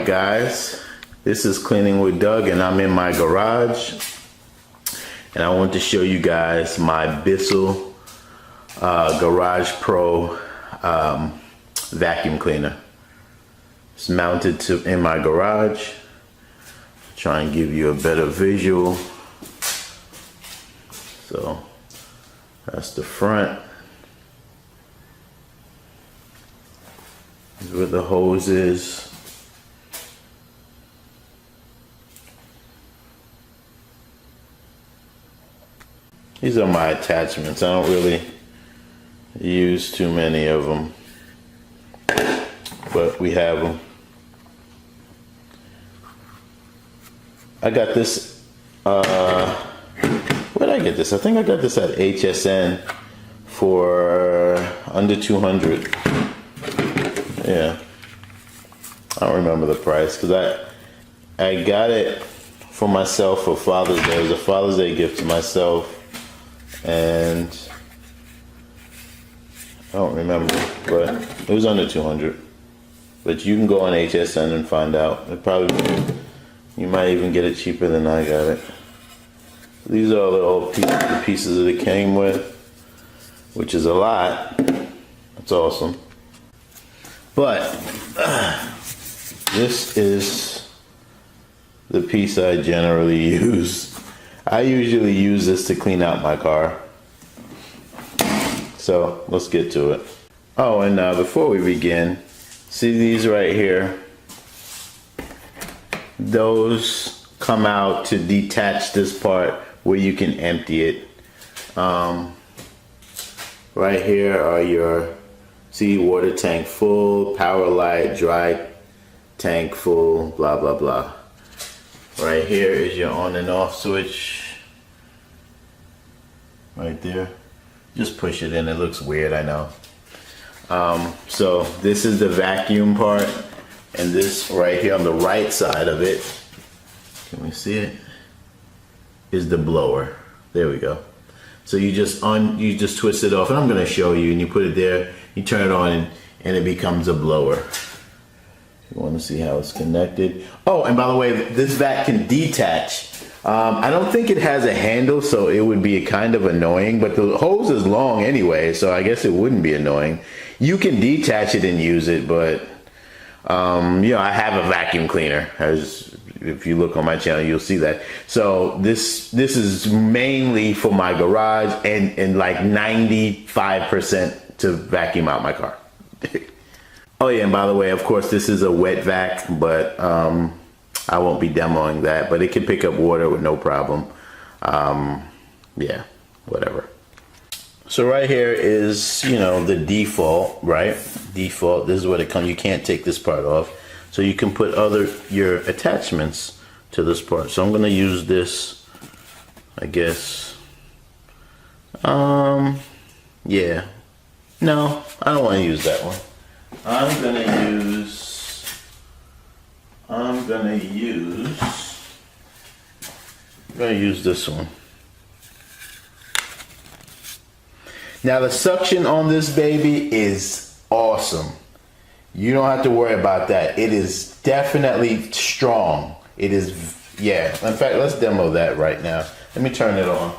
Alright guys, this is Cleaning with Doug and I'm in my garage and I want to show you guys my BISSELL Garage Pro vacuum cleaner. It's mounted in my garage. Try and give you a better visual. So that's the front. This is where the hose is. These are my attachments. I don't really use too many of them, but we have them. I got this, where did I get this? I think I got this at HSN for under 200. Yeah, I don't remember the price because I got it for myself for Father's Day. It was a Father's Day gift to myself. And I don't remember, but it was under 200. But you can go on HSN and find out. It probably, you might even get it cheaper than I got it. These are all the pieces that it came with, which is a lot. That's awesome. But this is the piece I generally use. I usually use this to clean out my car. So let's get to it. Oh, and before we begin, see these right here? Those come out to detach this part where you can empty it. Right here are your, see, water tank full, power light, dry tank full, blah, blah, blah. Right here is your on and off switch. Right there. Just push it in. It looks weird, I know. So this is the vacuum part, and this right here on the right side of it, can we see it? Is the blower. There we go. So you just twist it off, and I'm gonna show you, and you put it there, you turn it on, and it becomes a blower. You want to see how it's connected. Oh, and by the way, this vac can detach. I don't think it has a handle, so it would be kind of annoying, but the hose is long anyway, so I guess it wouldn't be annoying. You can detach it and use it, but you know, I have a vacuum cleaner. As if you look on my channel, you'll see that. So this is mainly for my garage and like 95% to vacuum out my car. Oh yeah, and by the way, of course, this is a wet vac, but I won't be demoing that, but it can pick up water with no problem. Yeah, whatever. So right here is, you know, the default, right? Default, this is what it comes. You can't take this part off. So you can put your attachments to this part. So I'm gonna use this, I guess. Yeah. No, I don't wanna use that one. I'm gonna use this one. Now the suction on this baby is awesome. You don't have to worry about that. It is definitely strong. It is, yeah. In fact, let's demo that right now. Let me turn it on.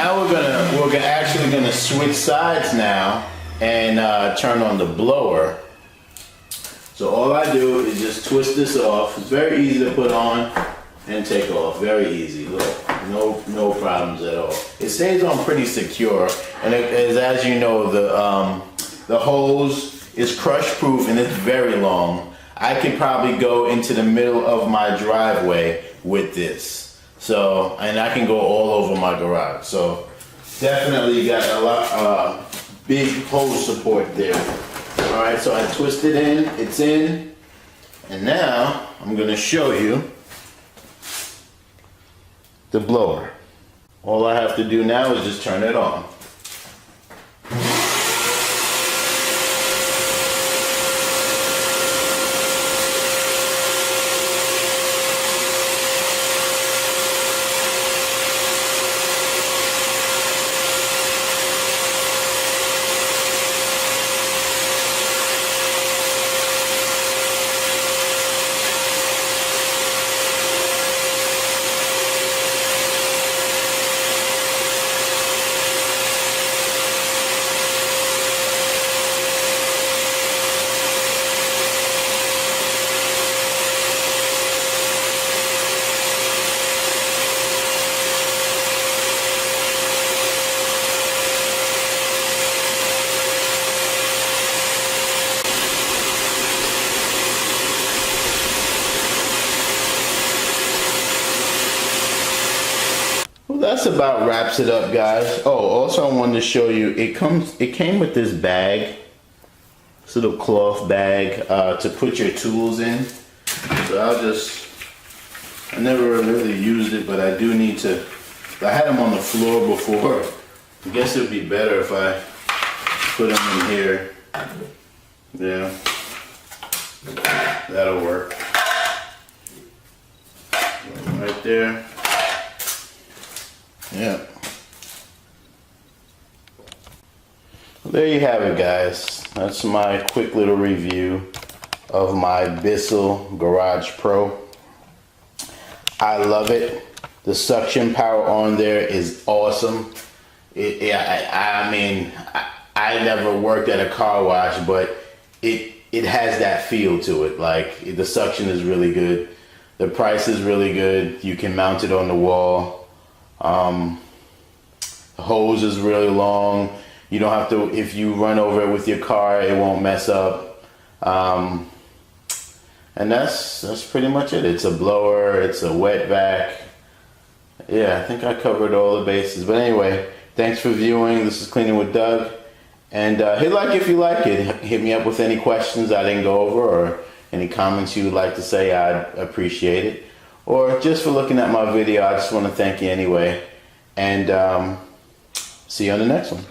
now we're actually gonna switch sides now and turn on the blower. So all I do is just twist this off. It's very easy to put on and take off. Very easy. Look, no problems at all. It stays on pretty secure, and it is, as you know, the hose is crush proof and it's very long. I could probably go into the middle of my driveway with this. So, and I can go all over my garage. So definitely got a lot big hose support there. All right, so I twist it in, it's in, and now I'm gonna show you the blower. All I have to do now is just turn it on. Well, that's about wraps it up, guys. Oh, also I wanted to show you, it came with this bag, this little cloth bag to put your tools in. So I never really used it, but I do need to. I had them on the floor before. I guess it would be better if I put them in here. Yeah, that'll work. Right there. Yeah. Well, there you have it, guys. That's my quick little review of my BISSELL Garage Pro. I love it. The suction power on there is awesome. I mean, I never worked at a car wash, but it has that feel to it. Like, the suction is really good. The price is really good. You can mount it on the wall. The hose is really long. You don't have to, if you run over it with your car, it won't mess up. And that's pretty much it. It's a blower, it's a wet vac. Yeah, I think I covered all the bases. But anyway, thanks for viewing. This is Cleaning with Doug. And hit like if you like it. Hit me up with any questions I didn't go over or any comments you would like to say. I'd appreciate it. Or just for looking at my video, I just want to thank you anyway. And see you on the next one.